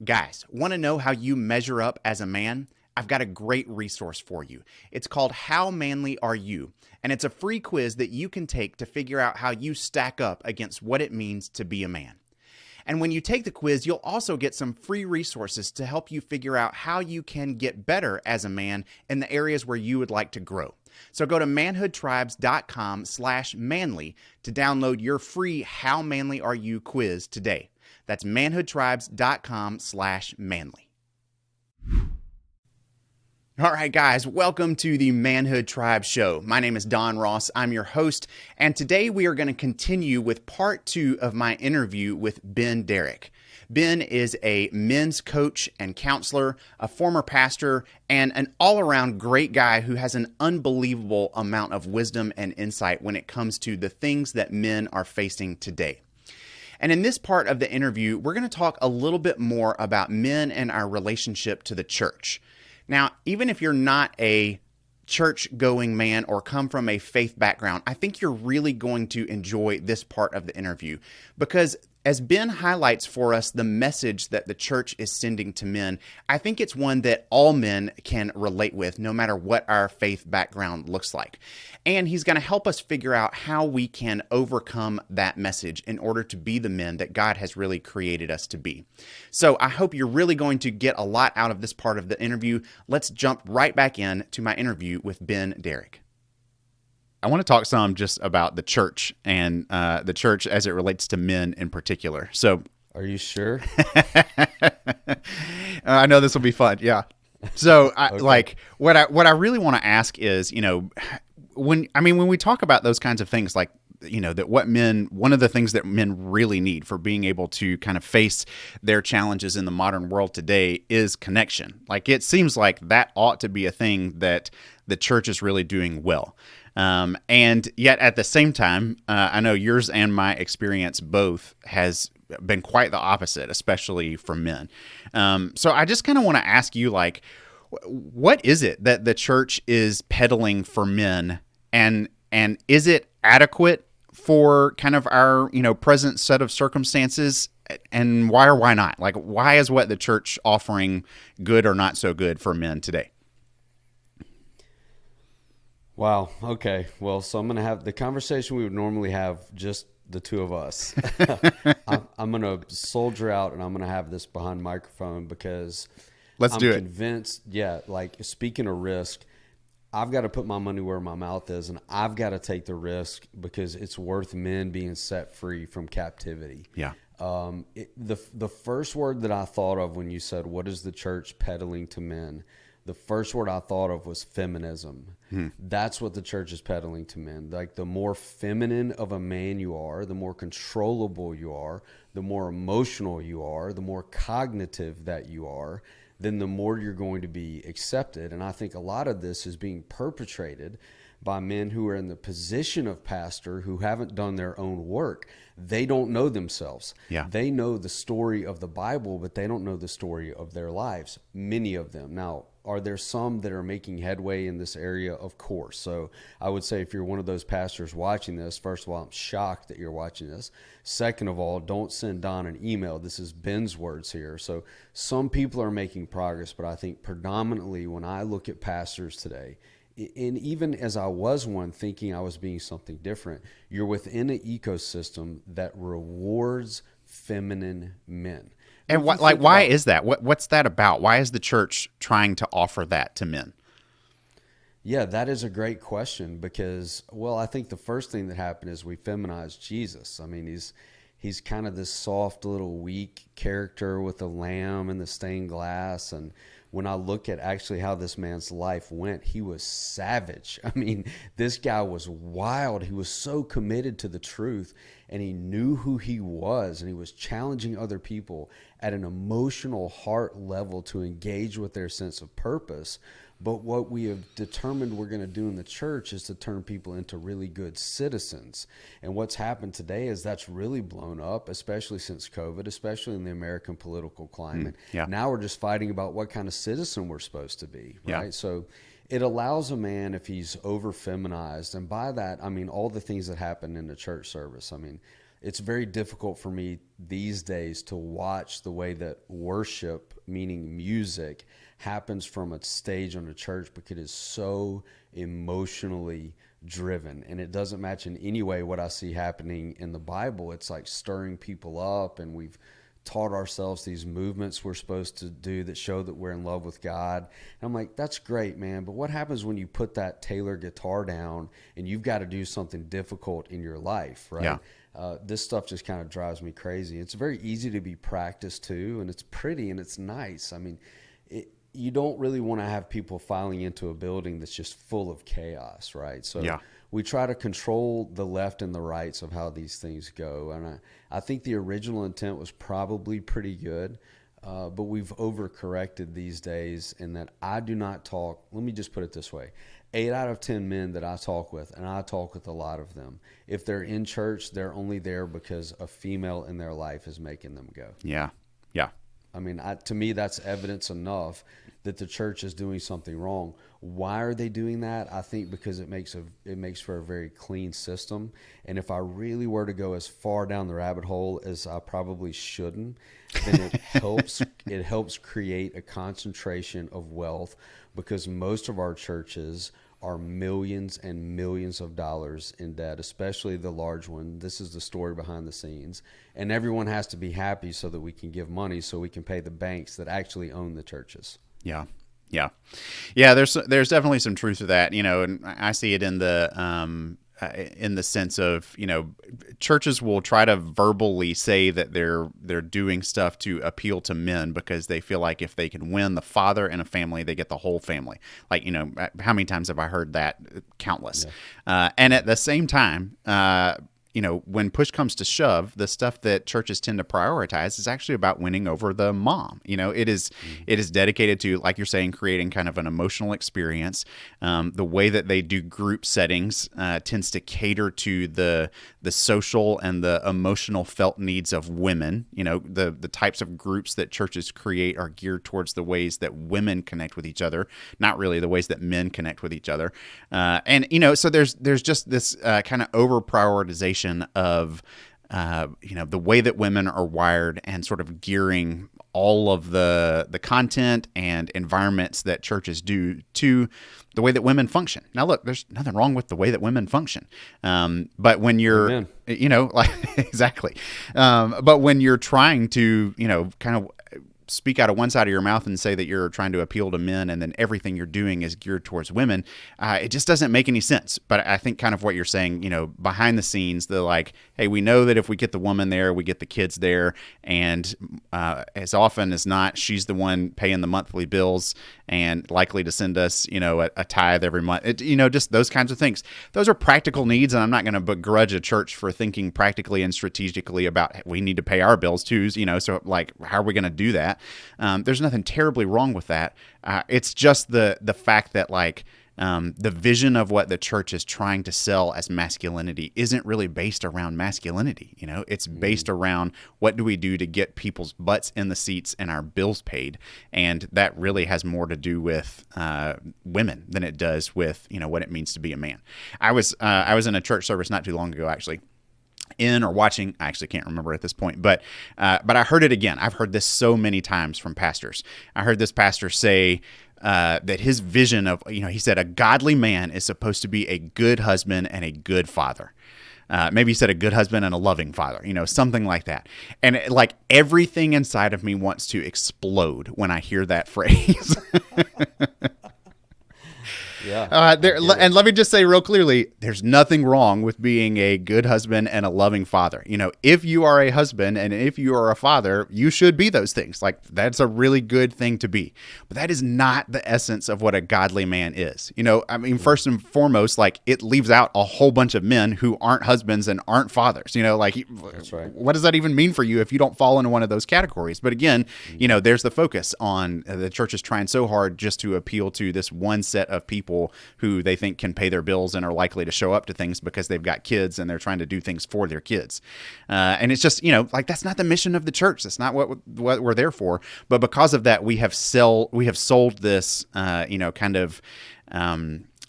Guys, want to know how you measure up as a man? I've got a great resource for you. It's called How Manly Are You? And it's a free quiz that you can take to figure out how you stack up against what it means to be a man. And when you take the quiz, you'll also get some free resources to help you figure out how you can get better as a man in the areas where you would like to grow. So go to manhoodtribes.com/manly to download your free How Manly Are You quiz today. That's manhoodtribes.com/manly. All right, guys, welcome to the Manhood Tribes Show. My name is Don Ross. I'm your host, and today we are going to continue with part 2 of my interview with Ben Derrick. Ben is a men's coach and counselor, a former pastor, and an all-around great guy who has an unbelievable amount of wisdom and insight when it comes to the things that men are facing today. And in this part of the interview, we're going to talk a little bit more about men and our relationship to the church. Now, even if you're not a church-going man or come from a faith background, I think you're really going to enjoy this part of the interview because as Ben highlights for us the message that the church is sending to men, I think it's one that all men can relate with, no matter what our faith background looks like. And he's going to help us figure out how we can overcome that message in order to be the men that God has really created us to be. So I hope you're really going to get a lot out of this part of the interview. Let's jump right back in to my interview with Ben Derrick. I want to talk some just about the church and the church as it relates to men in particular. So, are you sure? I know this will be fun. Yeah. So, Okay. what I really want to ask is, when we talk about those kinds of things, like one of the things that men really need for being able to kind of face their challenges in the modern world today is connection. Like it seems like that ought to be a thing that the church is really doing well. And yet at the same time, I know yours and my experience both has been quite the opposite, especially for men. So I just kind of want to ask you, like, what is it that the church is peddling for men, and is it adequate for kind of our, present set of circumstances, and why or why not? Like, why is what the church offering good or not so good for men today? Wow. Okay. Well, so I'm going to have the conversation we would normally have, just the two of us. I'm going to soldier out and I'm going to have this behind microphone because Let's I'm do it. convinced, like speaking of risk, I've got to put my money where my mouth is, and I've got to take the risk because it's worth men being set free from captivity. Yeah. The first word that I thought of when you said, what is the church peddling to men? The first word I thought of was feminism. That's what the church is peddling to men. Like the more feminine of a man you are, the more controllable you are, the more emotional you are, the more cognitive that you are, then the more you're going to be accepted. And I think a lot of this is being perpetrated by men who are in the position of pastor who haven't done their own work. They don't know themselves. Yeah. They know the story of the Bible, but they don't know the story of their lives, many of them. Now, are there some that are making headway in this area? Of course. So I would say if you're one of those pastors watching this, first of all, I'm shocked that you're watching this. Second of all, don't send Don an email. This is Ben's words here. So some people are making progress, but I think predominantly when I look at pastors today, and even as I was one thinking I was being something different, you're within an ecosystem that rewards feminine men. And why is that? What's that about? Why is the church trying to offer that to men? Yeah, that is a great question because, well, I think the first thing that happened is we feminized Jesus. I mean, he's kind of this soft little weak character with the lamb and the stained glass. And when I look at actually how this man's life went, he was savage. I mean, this guy was wild. He was so committed to the truth, and he knew who he was, and he was challenging other people at an emotional heart level to engage with their sense of purpose. But what we have determined we're going to do in the church is to turn people into really good citizens. And what's happened today is that's really blown up, especially since COVID, especially in the American political climate. Yeah. Now we're just fighting about what kind of citizen we're supposed to be, right? Yeah. So it allows a man, if he's over feminized, and by that, I mean all the things that happen in the church service. I mean, it's very difficult for me these days to watch the way that worship, meaning music, happens from a stage on a church, because it is so emotionally driven, and it doesn't match in any way what I see happening in the Bible. It's like stirring people up, and we've taught ourselves these movements we're supposed to do that show that we're in love with God. And I'm like, that's great, man, but what happens when you put that Taylor guitar down and you've got to do something difficult in your life, right? Yeah. This stuff just kind of drives me crazy. It's very easy to be practiced too, and it's pretty and it's nice. I mean, you don't really want to have people filing into a building that's just full of chaos, right? So Yeah. we try to control the left and the rights of how these things go. And I think the original intent was probably pretty good, but we've overcorrected these days in that I do not talk. Let me just put it this way. 8 out of 10 men that I talk with, and I talk with a lot of them, if they're in church, they're only there because a female in their life is making them go. Yeah. Yeah. I mean, to me, that's evidence enough that the church is doing something wrong. Why are they doing that? I think because it makes for a very clean system. And if I really were to go as far down the rabbit hole as I probably shouldn't, then it helps create a concentration of wealth, because most of our churches are millions and millions of dollars in debt, especially the large one. This is the story behind the scenes. And everyone has to be happy so that we can give money so we can pay the banks that actually own the churches. Yeah. Yeah. Yeah. There's definitely some truth to that, and I see it in the sense of, churches will try to verbally say that they're doing stuff to appeal to men because they feel like if they can win the father in a family, they get the whole family. Like, how many times have I heard that? Countless. Yeah. And at the same time, when push comes to shove, the stuff that churches tend to prioritize is actually about winning over the mom. It is dedicated to, like you're saying, creating kind of an emotional experience. The way that they do group settings tends to cater to the social and the emotional felt needs of women. The types of groups that churches create are geared towards the ways that women connect with each other, not really the ways that men connect with each other. So there's just this kind of over prioritization of the way that women are wired, and sort of gearing all of the content and environments that churches do to the way that women function. Now, look, there's nothing wrong with the way that women function, but when you're, exactly, but when you're trying to, kind of speak out of one side of your mouth and say that you're trying to appeal to men, and then everything you're doing is geared towards women, it just doesn't make any sense. But I think kind of what you're saying, behind the scenes, the like, hey, we know that if we get the woman there, we get the kids there, and as often as not, she's the one paying the monthly bills and likely to send us, a tithe every month. Just those kinds of things. Those are practical needs, and I'm not going to begrudge a church for thinking practically and strategically about, we need to pay our bills too. So like, how are we going to do that? There's nothing terribly wrong with that. It's just the fact that the vision of what the church is trying to sell as masculinity isn't really based around masculinity. It's based around, what do we do to get people's butts in the seats and our bills paid? And that really has more to do with women than it does with what it means to be a man. I was in a church service not too long ago, actually. Watching, I actually can't remember at this point, but I heard it again. I've heard this so many times from pastors. I heard this pastor say that his vision of, he said, a godly man is supposed to be a good husband and a good father. Maybe he said a good husband and a loving father, something like that. And everything inside of me wants to explode when I hear that phrase. Yeah. And let me just say real clearly, there's nothing wrong with being a good husband and a loving father. If you are a husband and if you are a father, you should be those things. That's a really good thing to be. But that is not the essence of what a godly man is. First and foremost, it leaves out a whole bunch of men who aren't husbands and aren't fathers. That's right. What does that even mean for you if you don't fall into one of those categories? But again, there's the focus on the church is trying so hard just to appeal to this one set of people who they think can pay their bills and are likely to show up to things because they've got kids and they're trying to do things for their kids. And it's just, that's not the mission of the church. That's not what we're there for. But because of that, we have sold this, kind of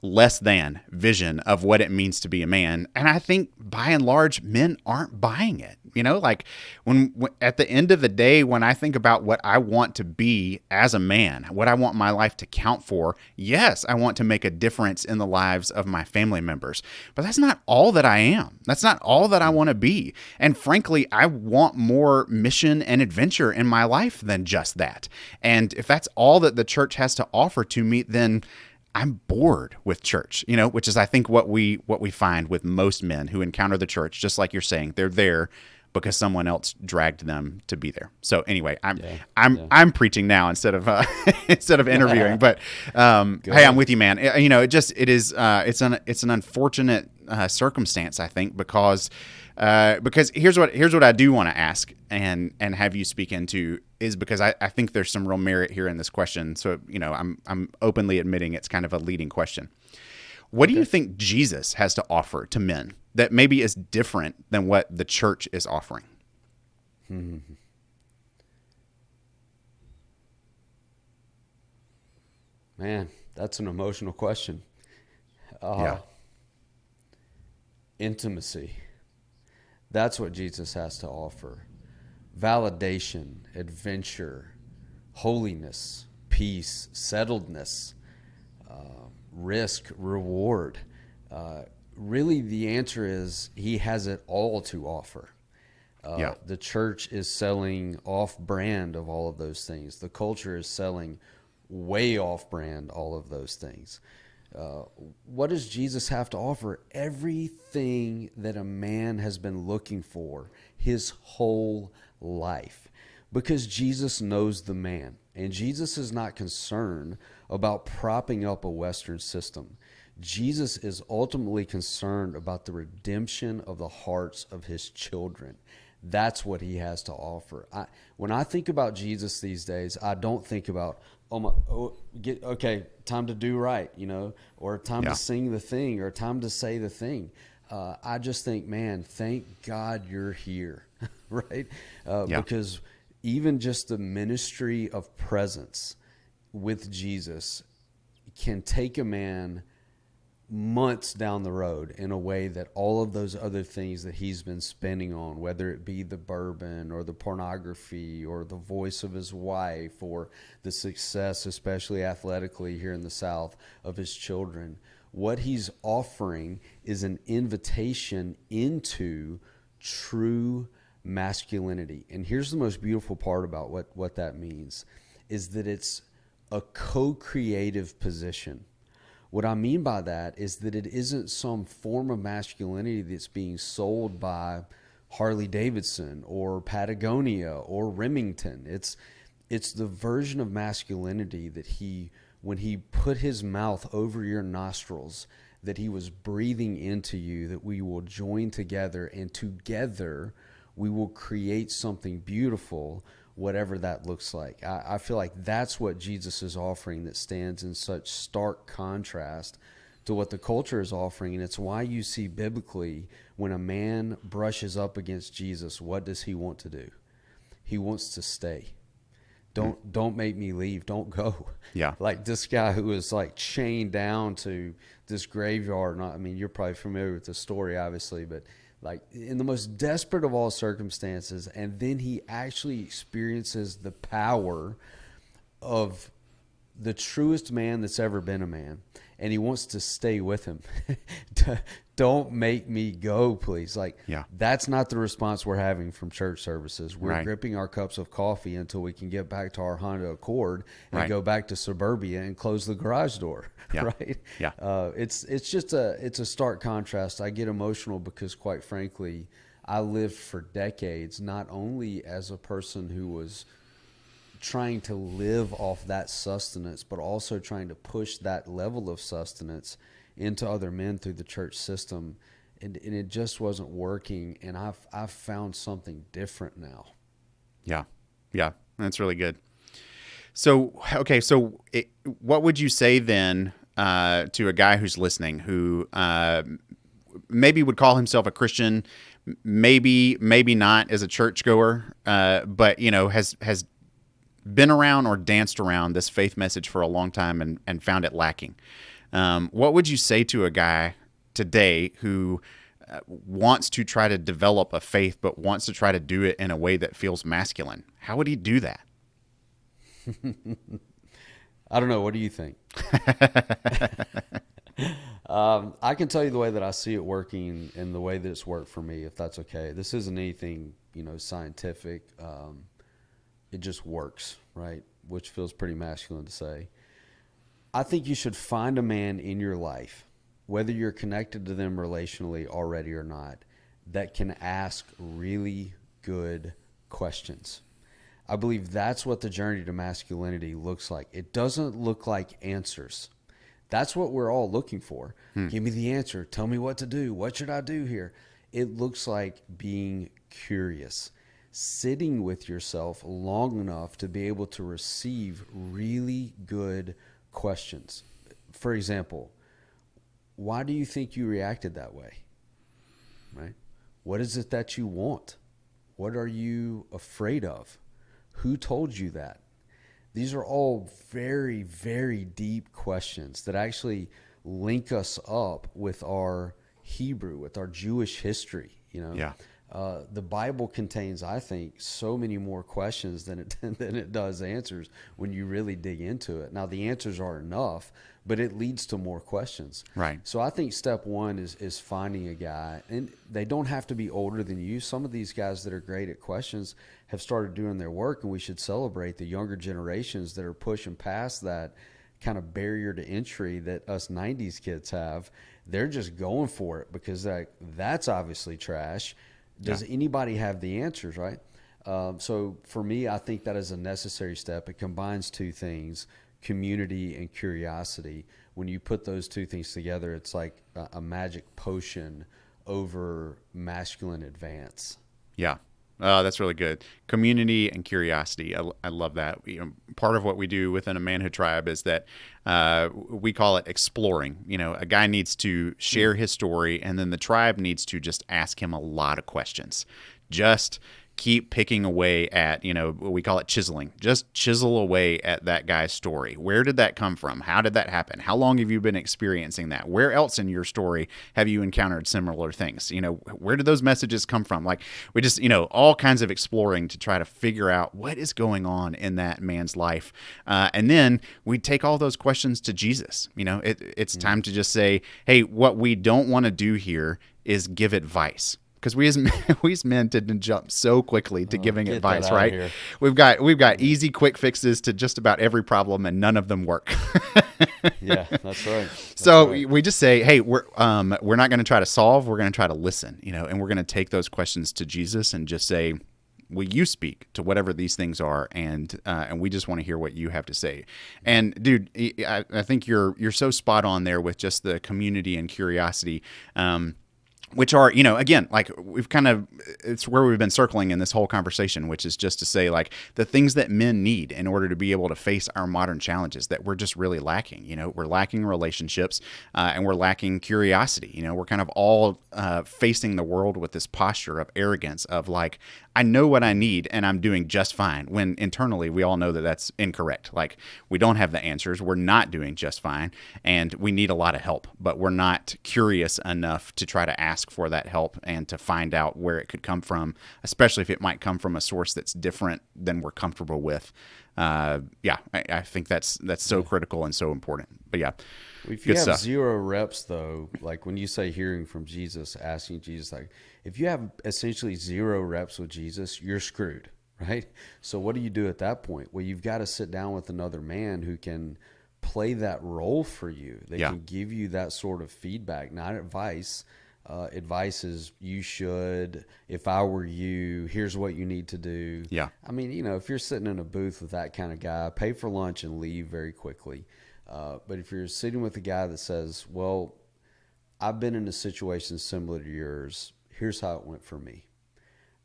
less than vision of what it means to be a man. And I think by and large, men aren't buying it. Like when at the end of the day, when I think about what I want to be as a man, what I want my life to count for, yes, I want to make a difference in the lives of my family members. But that's not all that I am. That's not all that I want to be. And frankly, I want more mission and adventure in my life than just that. And if that's all that the church has to offer to me, then I'm bored with church, which is, I think, what we find with most men who encounter the church. Just like you're saying, they're there because someone else dragged them to be there. So anyway, I'm preaching now instead of instead of interviewing. But hey, I'm with you, man. It's an unfortunate circumstance, I think, because here's what I do want to ask and have you speak into is because I think there's some real merit here in this question. So I'm openly admitting it's kind of a leading question. What do you think Jesus has to offer to men that maybe is different than what the church is offering? Man, that's an emotional question. Intimacy. That's what Jesus has to offer. Validation, adventure, holiness, peace, settledness, risk, reward. Really, the answer is he has it all to offer. The church is selling off-brand of all of those things. The culture is selling way off-brand all of those things. What does Jesus have to offer? Everything that a man has been looking for his whole life. Because Jesus knows the man. And Jesus is not concerned about propping up a Western system. Jesus is ultimately concerned about the redemption of the hearts of his children. That's what he has to offer. When I think about Jesus these days, I don't think about, time to do right, or time to sing the thing, or time to say the thing. I just think, man, thank God you're here, right? Because even just the ministry of presence with Jesus can take a man months down the road in a way that all of those other things that he's been spending on, whether it be the bourbon or the pornography or the voice of his wife or the success, especially athletically here in the South, of his children, what he's offering is an invitation into true masculinity. And here's the most beautiful part about what that means, is that it's a co-creative position. What I mean by that is that it isn't some form of masculinity that's being sold by Harley Davidson or Patagonia or Remington. It's the version of masculinity that when he put his mouth over your nostrils, that he was breathing into you, that we will join together, and together we will create something beautiful, whatever that looks like. I feel like that's what Jesus is offering that stands in such stark contrast to what the culture is offering. And it's why you see biblically, when a man brushes up against Jesus, what does he want to do? He wants to stay. Don't make me leave. Don't go. Yeah. Like this guy who was like chained down to this graveyard. You're probably familiar with the story, obviously, but like in the most desperate of all circumstances, and then he actually experiences the power of the truest man that's ever been a man, and he wants to stay with him. Don't make me go, please. That's not the response we're having from church services. We're gripping our cups of coffee until we can get back to our Honda Accord and go back to suburbia and close the garage door. Right? Yeah. It's a stark contrast. I get emotional because, quite frankly, I lived for decades not only as a person who was trying to live off that sustenance, but also trying to push that level of sustenance into other men through the church system, and it just wasn't working. And I've found something different now. Yeah, that's really good. So what would you say then to a guy who's listening who maybe would call himself a Christian, maybe not as a churchgoer, but has been around or danced around this faith message for a long time and found it lacking? What would you say to a guy today who wants to try to develop a faith, but wants to try to do it in a way that feels masculine? How would he do that? I don't know. What do you think? I can tell you the way that I see it working and the way that it's worked for me, if that's okay. This isn't anything, scientific. It just works, right? Which feels pretty masculine to say. I think you should find a man in your life, whether you're connected to them relationally already or not, that can ask really good questions. I believe that's what the journey to masculinity looks like. It doesn't look like answers. That's what we're all looking for. Give me the answer. Tell me what to do. What should I do here? It looks like being curious, sitting with yourself long enough to be able to receive really good questions. For example, why do you think you reacted that way? Right? What is it that you want? What are you afraid of? Who told you that? These are all very, very deep questions that actually link us up with our Hebrew, with our Jewish history. Yeah. The Bible contains, I think, so many more questions than it does answers when you really dig into it. Now, the answers are enough, but it leads to more questions. Right. So I think step one is finding a guy, and they don't have to be older than you. Some of these guys that are great at questions have started doing their work, and we should celebrate the younger generations that are pushing past that kind of barrier to entry that us 90s kids have. They're just going for it because that's obviously trash. Does anybody have the answers, right? So for me, I think that is a necessary step. It combines two things, community and curiosity. When you put those two things together, it's like a magic potion over masculine advance. Yeah. That's really good. Community and curiosity. I love that. Part of what we do within a manhood tribe is that we call it exploring. A guy needs to share his story, and then the tribe needs to just ask him a lot of questions. Just keep picking away at, we call it chiseling. Just chisel away at that guy's story. Where did that come from? How did that happen? How long have you been experiencing that? Where else in your story have you encountered similar things? Where did those messages come from? Like, we just, all kinds of exploring to try to figure out what is going on in that man's life. And then we take all those questions to Jesus. It's time to just say, hey, what we don't want to do here is give advice. Because we as men tend to jump so quickly to giving advice, right? We've got easy, quick fixes to just about every problem, and none of them work. Yeah, that's right. We just say, hey, we're not going to try to solve. We're going to try to listen, and we're going to take those questions to Jesus and just say, will you speak to whatever these things are, and we just want to hear what you have to say. And dude, I think you're so spot on there with just the community and curiosity. Which are, again, like it's where we've been circling in this whole conversation, which is just to say, like, the things that men need in order to be able to face our modern challenges that we're just really lacking. We're lacking relationships, and we're lacking curiosity. We're kind of all facing the world with this posture of arrogance of like, I know what I need and I'm doing just fine, when internally we all know that that's incorrect. Like, we don't have the answers. We're not doing just fine, and we need a lot of help, but we're not curious enough to try to ask for that help and to find out where it could come from, especially if it might come from a source that's different than we're comfortable with. I think that's so critical and so important. But yeah, if you have zero reps, though, like when you say hearing from Jesus, asking Jesus, like if you have essentially zero reps with Jesus, you're screwed, right? So what do you do at that point? Well, you've got to sit down with another man who can play that role for you. They can give you that sort of feedback, not advice. Advice is, you should, if I were you, here's what you need to do. Yeah. I mean, if you're sitting in a booth with that kind of guy, pay for lunch and leave very quickly. But if you're sitting with a guy that says, well, I've been in a situation similar to yours, here's how it went for me.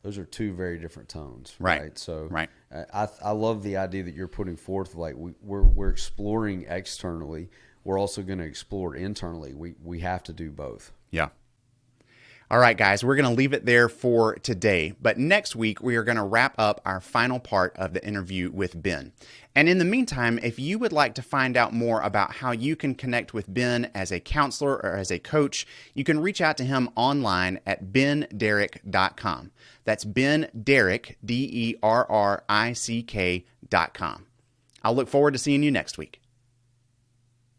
Those are two very different tones. Right. So right. I love the idea that you're putting forth, like we're exploring externally. We're also going to explore internally. We have to do both. Yeah. All right, guys, we're going to leave it there for today. But next week, we are going to wrap up our final part of the interview with Ben. And in the meantime, if you would like to find out more about how you can connect with Ben as a counselor or as a coach, you can reach out to him online at benderrick.com. That's Ben Derrick, DERRICK.com. I'll look forward to seeing you next week.